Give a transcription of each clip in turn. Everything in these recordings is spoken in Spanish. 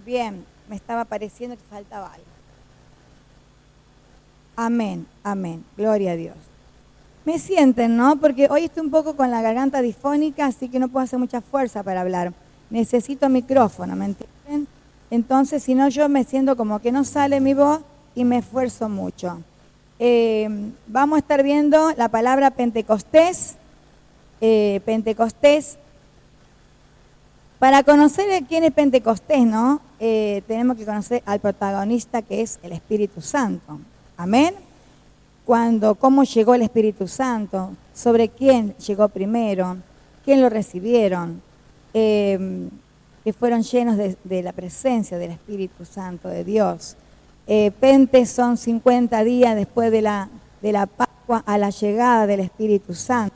Bien, me estaba pareciendo que faltaba algo. Amén, amén. Gloria a Dios. Me sienten, ¿no? Porque hoy estoy un poco con la garganta difónica, así que no puedo hacer mucha fuerza para hablar. Necesito micrófono, ¿me entienden? Entonces, si no, yo me siento como que no sale mi voz y me esfuerzo mucho. Vamos a estar viendo la palabra Pentecostés. Pentecostés. Para conocer de quién es Pentecostés, ¿no? Tenemos que conocer al protagonista, que es el Espíritu Santo. Amén. Cómo llegó el Espíritu Santo, sobre quién llegó primero, quién lo recibieron, que fueron llenos de la presencia del Espíritu Santo de Dios. Pente son 50 días después de la Pascua a la llegada del Espíritu Santo.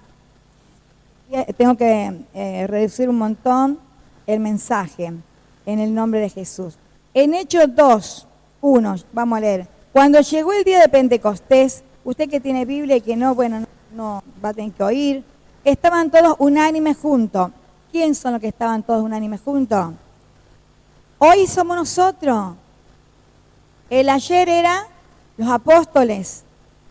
Tengo que reducir un montón el mensaje en el nombre de Jesús. En Hechos 2:1, vamos a leer. Cuando llegó el día de Pentecostés, usted que tiene Biblia y que no, bueno, no va a tener que oír, estaban todos unánimes juntos. ¿Quién son los que estaban todos unánimes juntos? Hoy somos nosotros. El ayer era los apóstoles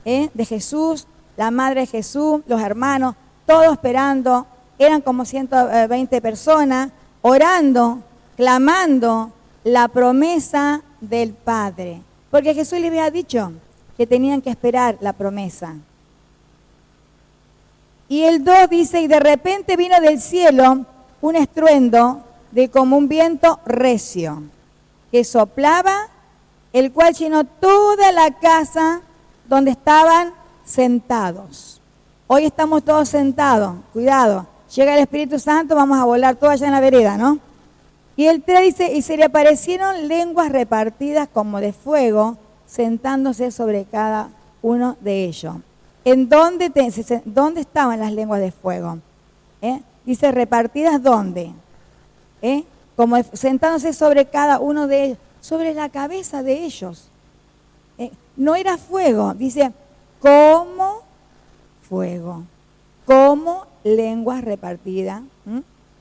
de Jesús, la madre de Jesús, los hermanos, todos esperando. Eran como 120 personas, orando, clamando la promesa del Padre. Porque Jesús les había dicho que tenían que esperar la promesa. Y el 2 dice, y de repente vino del cielo un estruendo de como un viento recio, que soplaba, el cual llenó toda la casa donde estaban sentados. Hoy estamos todos sentados, cuidado, llega el Espíritu Santo, vamos a volar todos allá en la vereda, ¿no? Y el 3 dice, y se le aparecieron lenguas repartidas como de fuego, sentándose sobre cada uno de ellos. ¿Dónde estaban las lenguas de fuego? Dice, ¿repartidas dónde? Como sentándose sobre cada uno de ellos, sobre la cabeza de ellos. No era fuego, dice, como fuego, como lenguas repartidas,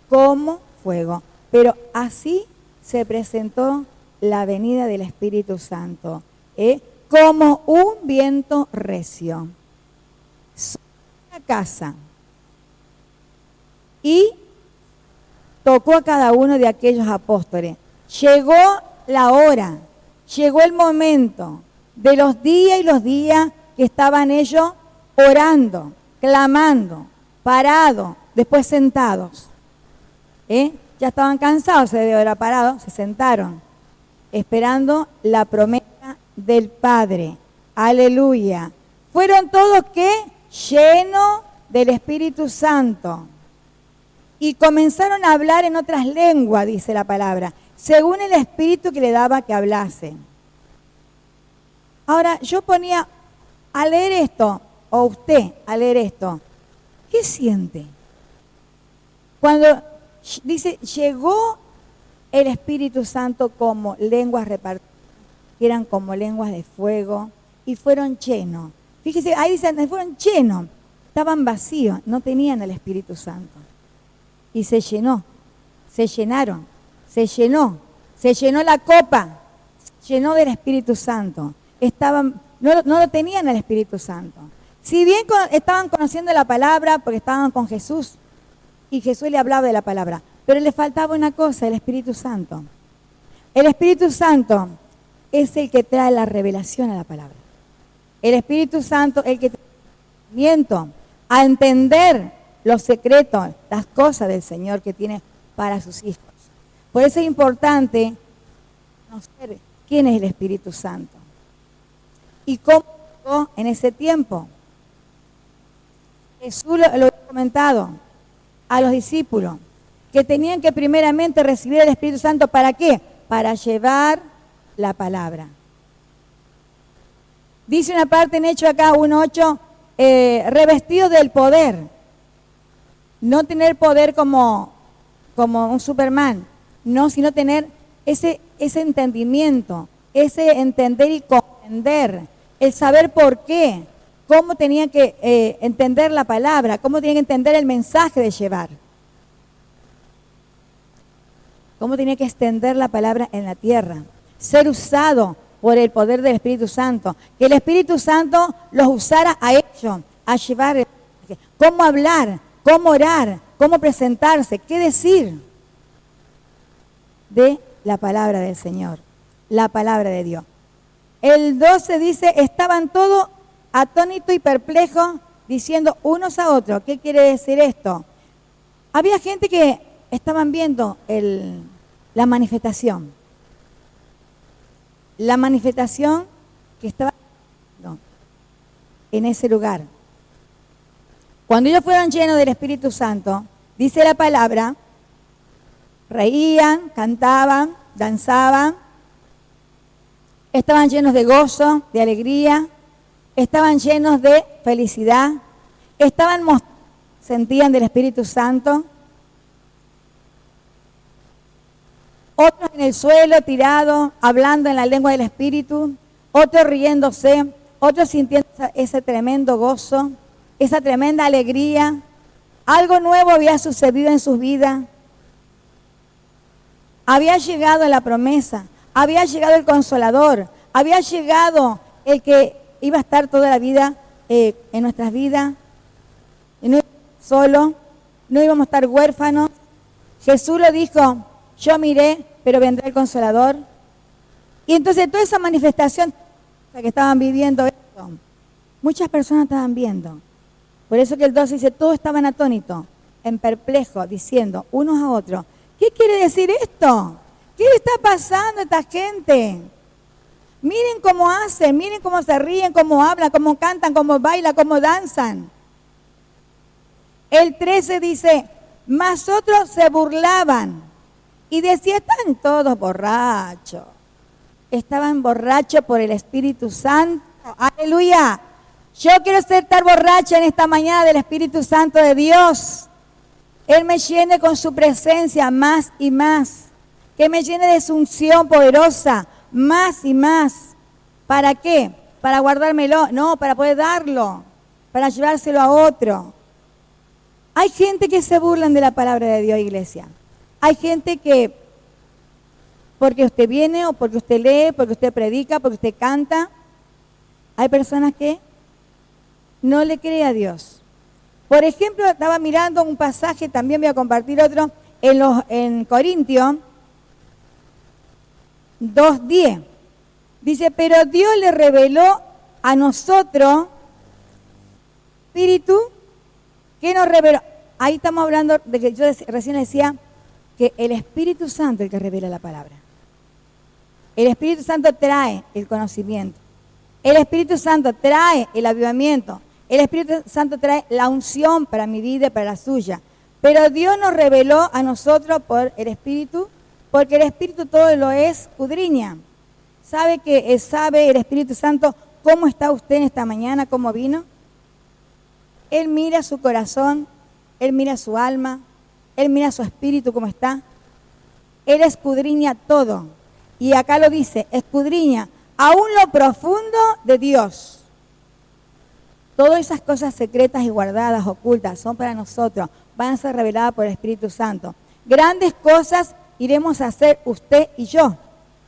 como fuego. Pero así se presentó la venida del Espíritu Santo, como un viento recio sobre la casa, y tocó a cada uno de aquellos apóstoles. Llegó la hora, llegó el momento de los días que estaban ellos orando, clamando, parados, después sentados. Ya estaban cansados de orar parados, se sentaron, esperando la promesa del Padre. Aleluya. Fueron todos, ¿qué? Llenos del Espíritu Santo. Y comenzaron a hablar en otras lenguas, dice la palabra, según el Espíritu que le daba que hablasen. Ahora, yo ponía a leer esto, o usted a leer esto, ¿qué siente? Cuando dice, llegó el Espíritu Santo como lenguas repartidas, que eran como lenguas de fuego, y fueron llenos. Fíjese, ahí dicen, fueron llenos, estaban vacíos, no tenían el Espíritu Santo. Y se llenó, se llenaron, se llenó la copa, se llenó del Espíritu Santo. No lo tenían el Espíritu Santo. Si bien estaban conociendo la palabra, porque estaban con Jesús, y Jesús le hablaba de la palabra, pero le faltaba una cosa, el Espíritu Santo. El Espíritu Santo es el que trae la revelación a la palabra. El Espíritu Santo es el que trae el conocimiento a entender los secretos, las cosas del Señor que tiene para sus hijos. Por eso es importante conocer quién es el Espíritu Santo y cómo llegó en ese tiempo. Jesús lo había comentado a los discípulos, que tenían que primeramente recibir el Espíritu Santo, ¿para qué? Para llevar la palabra. Dice una parte en Hechos acá, 1:8, revestidos del poder. No tener poder como un Superman, no, sino tener ese entendimiento, ese entender y comprender, el saber por qué, cómo tenían que entender la palabra, cómo tenían que entender el mensaje de llevar. cómo tenía que extender la palabra en la tierra, ser usado por el poder del Espíritu Santo, que el Espíritu Santo los usara a ellos, a llevar cómo hablar, cómo orar, cómo presentarse, qué decir de la palabra del Señor, la palabra de Dios. El 12 dice, estaban todos atónitos y perplejos, diciendo unos a otros. ¿Qué quiere decir esto? Había gente que estaban viendo la manifestación. La manifestación que estaba en ese lugar. Cuando ellos fueron llenos del Espíritu Santo, dice la palabra, reían, cantaban, danzaban, estaban llenos de gozo, de alegría, estaban llenos de felicidad, sentían del Espíritu Santo. Otros en el suelo, tirados, hablando en la lengua del Espíritu, otros riéndose, otros sintiendo ese tremendo gozo, esa tremenda alegría. Algo nuevo había sucedido en sus vidas. Había llegado la promesa, había llegado el Consolador, había llegado el que iba a estar toda la vida en nuestras vidas. Y no íbamos solo, no íbamos a estar huérfanos. Jesús lo dijo, yo miré, pero vendrá el Consolador. Y entonces toda esa manifestación que estaban viviendo esto, muchas personas estaban viendo. Por eso que el 12 dice, todos estaban atónitos, en perplejo, diciendo unos a otros, ¿qué quiere decir esto? ¿Qué le está pasando a esta gente? Miren cómo hacen, miren cómo se ríen, cómo hablan, cómo cantan, cómo bailan, cómo danzan. El 13 dice, mas otros se burlaban y decían, están todos borrachos. Estaban borrachos por el Espíritu Santo. Aleluya. Yo quiero estar borracha en esta mañana del Espíritu Santo de Dios. Él me llene con su presencia más y más. Que me llene de su unción poderosa más y más. ¿Para qué? ¿Para guardármelo? No, para poder darlo. Para llevárselo a otro. Hay gente que se burlan de la palabra de Dios, iglesia. Hay gente que, porque usted viene o porque usted lee, porque usted predica, porque usted canta, hay personas que no le creen a Dios. Por ejemplo, estaba mirando un pasaje, también voy a compartir otro, en Corintios 2:10. Dice, pero Dios le reveló a nosotros, Espíritu, que nos reveló. Ahí estamos hablando de que yo recién decía que el Espíritu Santo es el que revela la palabra. El Espíritu Santo trae el conocimiento. El Espíritu Santo trae el avivamiento. El Espíritu Santo trae la unción para mi vida y para la suya. Pero Dios nos reveló a nosotros por el Espíritu, porque el Espíritu todo lo escudriña. ¿Sabe el Espíritu Santo cómo está usted en esta mañana, cómo vino? Él mira su corazón, Él mira su alma, Él mira su espíritu cómo está. Él escudriña todo. Y acá lo dice, escudriña aún lo profundo de Dios. Todas esas cosas secretas y guardadas, ocultas, son para nosotros. Van a ser reveladas por el Espíritu Santo. Grandes cosas iremos a hacer usted y yo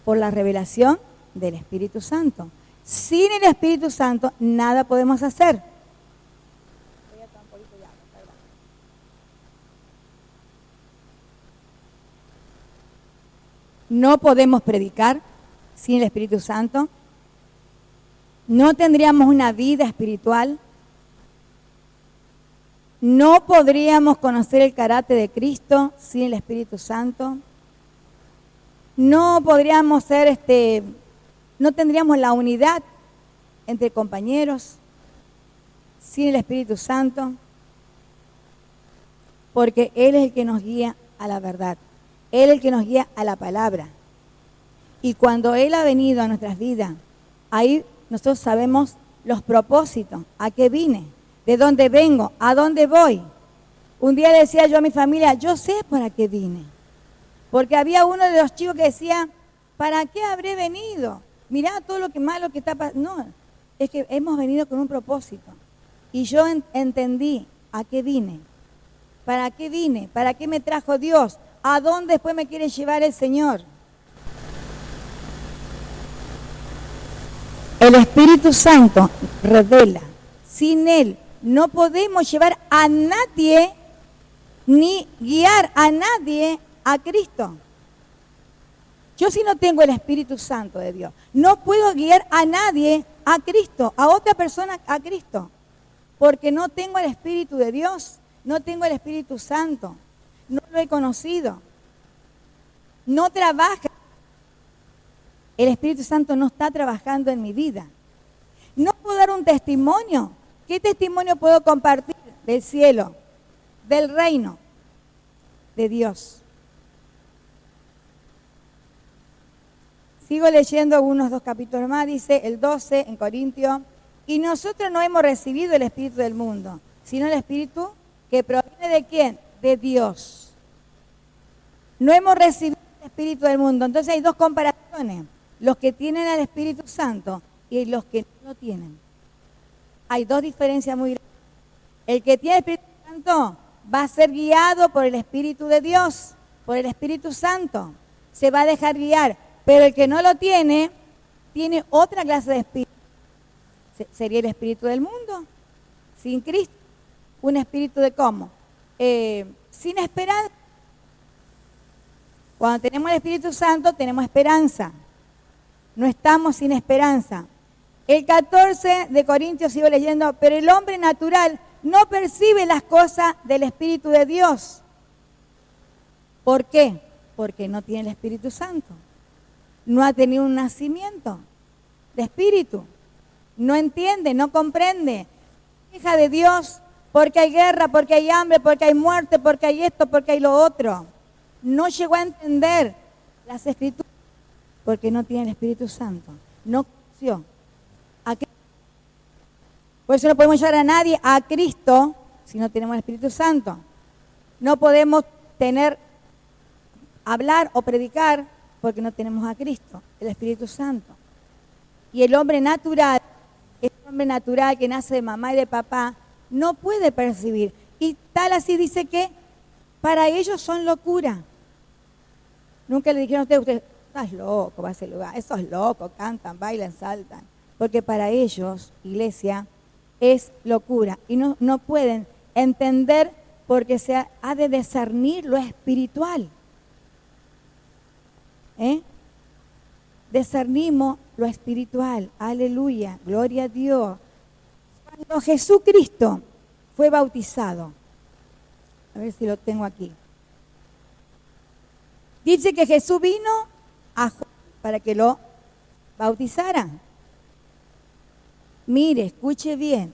por la revelación del Espíritu Santo. Sin el Espíritu Santo nada podemos hacer. No podemos predicar sin el Espíritu Santo. No tendríamos una vida espiritual. No podríamos conocer el carácter de Cristo sin el Espíritu Santo. No podríamos no tendríamos la unidad entre compañeros sin el Espíritu Santo, porque Él es el que nos guía a la verdad. Él es el que nos guía a la palabra. Y cuando Él ha venido a nuestras vidas, ahí nosotros sabemos los propósitos, a qué vine, de dónde vengo, a dónde voy. Un día le decía yo a mi familia, yo sé para qué vine. Porque había uno de los chicos que decía, ¿para qué habré venido? Mirá todo lo que malo que está pasando. No, es que hemos venido con un propósito. Y yo entendí a qué vine. ¿Para qué vine? ¿Para qué me trajo Dios? ¿A dónde después me quiere llevar el Señor? El Espíritu Santo revela. Sin Él no podemos llevar a nadie ni guiar a nadie a Cristo. Yo si no tengo el Espíritu Santo de Dios, no puedo guiar a nadie a Cristo, a otra persona a Cristo, porque no tengo el Espíritu de Dios, no tengo el Espíritu Santo, no lo he conocido, no trabaja. El Espíritu Santo no está trabajando en mi vida. No puedo dar un testimonio. ¿Qué testimonio puedo compartir del cielo, del reino de Dios? Sigo leyendo unos 2 capítulos más, dice el 12 en Corintios, y nosotros no hemos recibido el Espíritu del mundo, sino el Espíritu que proviene ¿de quién? De Dios. No hemos recibido el Espíritu del mundo. Entonces hay 2 comparaciones, los que tienen el Espíritu Santo y los que no lo tienen. Hay 2 diferencias muy grandes. El que tiene el Espíritu Santo va a ser guiado por el Espíritu de Dios, por el Espíritu Santo. Se va a dejar guiar. Pero el que no lo tiene, tiene otra clase de espíritu. Sería el espíritu del mundo, sin Cristo. Un espíritu de ¿cómo? Sin esperanza. Cuando tenemos el Espíritu Santo, tenemos esperanza. No estamos sin esperanza. El 14 de Corintios, sigo leyendo, pero el hombre natural no percibe las cosas del Espíritu de Dios. ¿Por qué? Porque no tiene el Espíritu Santo. No ha tenido un nacimiento de espíritu, no entiende, no comprende. Hija de Dios, porque hay guerra, porque hay hambre, porque hay muerte, porque hay esto, porque hay lo otro. No llegó a entender las Escrituras porque no tiene el Espíritu Santo. No conoció a Cristo. Por eso no podemos llevar a nadie a Cristo si no tenemos el Espíritu Santo. No podemos hablar o predicar porque no tenemos a Cristo, el Espíritu Santo. Y el hombre natural que nace de mamá y de papá, no puede percibir. Y tal así dice que para ellos son locura. Nunca le dijeron a usted, estás loco, va a ese lugar, esos locos, cantan, bailan, saltan. Porque para ellos, iglesia, es locura. Y no pueden entender porque se ha de discernir lo espiritual. Discernimos lo espiritual, aleluya, gloria a Dios. Cuando Jesucristo fue bautizado, a ver si lo tengo aquí, dice que Jesús vino a Juan para que lo bautizara. Mire, escuche bien,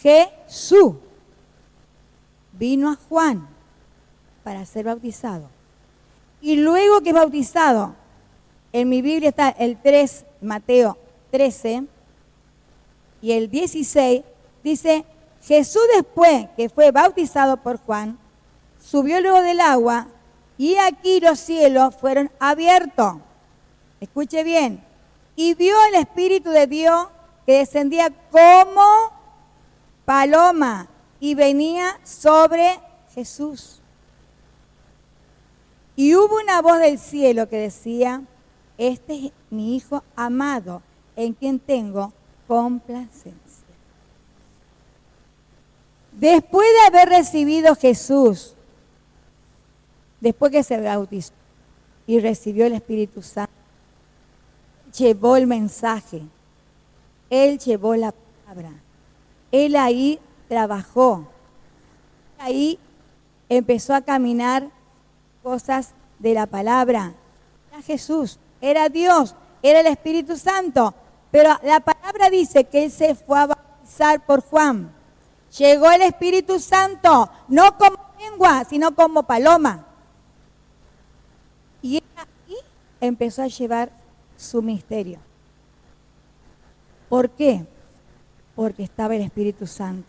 Jesús vino a Juan para ser bautizado. Y luego que es bautizado, en mi Biblia está el 3, Mateo 13, y el 16, dice, Jesús después que fue bautizado por Juan, subió luego del agua, y aquí los cielos fueron abiertos. Escuche bien, y vio el Espíritu de Dios que descendía como paloma y venía sobre Jesús. Y hubo una voz del cielo que decía, este es mi Hijo amado, en quien tengo complacencia. Después de haber recibido Jesús, después que se bautizó y recibió el Espíritu Santo, llevó el mensaje, Él llevó la palabra, Él ahí trabajó, ahí empezó a caminar cosas de la palabra. Era Jesús, era Dios, era el Espíritu Santo, pero la palabra dice que Él se fue a bautizar por Juan. Llegó el Espíritu Santo, no como lengua, sino como paloma. Y Él ahí empezó a llevar su misterio. ¿Por qué? Porque estaba el Espíritu Santo.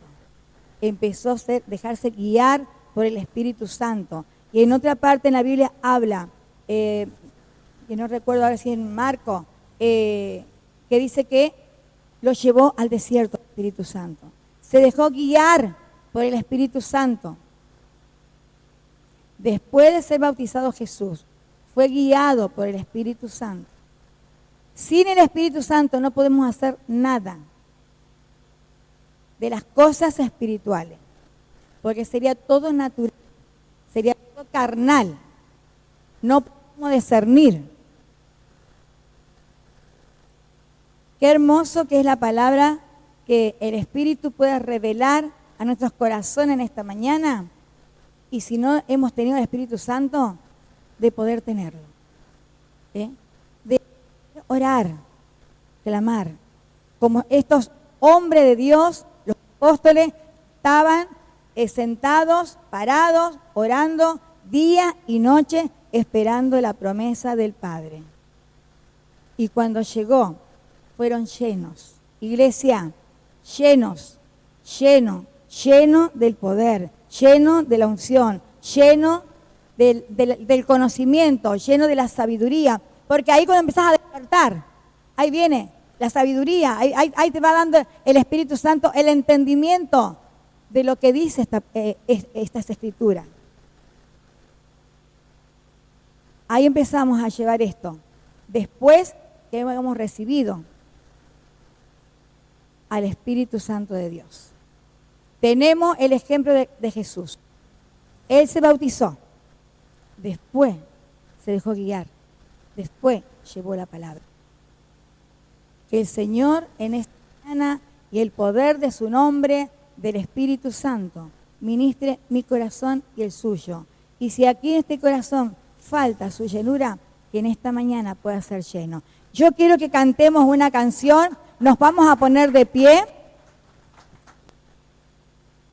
Empezó a dejarse guiar por el Espíritu Santo. Y en otra parte en la Biblia habla, que no recuerdo ahora si en Marco, que dice que lo llevó al desierto el Espíritu Santo. Se dejó guiar por el Espíritu Santo. Después de ser bautizado Jesús, fue guiado por el Espíritu Santo. Sin el Espíritu Santo no podemos hacer nada de las cosas espirituales, porque sería todo natural, sería todo carnal. No podemos discernir. Qué hermoso que es la palabra que el Espíritu pueda revelar a nuestros corazones en esta mañana. Y si no hemos tenido el Espíritu Santo, de poder tenerlo. De orar, clamar. Como estos hombres de Dios, los apóstoles, estaban sentados, parados, orando día y noche, esperando la promesa del Padre. Y cuando llegó, fueron llenos. Iglesia, llenos del poder, lleno de la unción, lleno del conocimiento, lleno de la sabiduría. Porque ahí cuando empezás a despertar, ahí viene la sabiduría, ahí te va dando el Espíritu Santo el entendimiento de lo que dice estas escrituras. Ahí empezamos a llevar esto. Después que hemos recibido al Espíritu Santo de Dios. Tenemos el ejemplo de Jesús. Él se bautizó. Después se dejó guiar. Después llevó la palabra. Que el Señor en esta mañana y el poder de su nombre, del Espíritu Santo, ministre mi corazón y el suyo. Y si aquí en este corazón falta su llenura, que en esta mañana pueda ser lleno. Yo quiero que cantemos una canción. Nos vamos a poner de pie.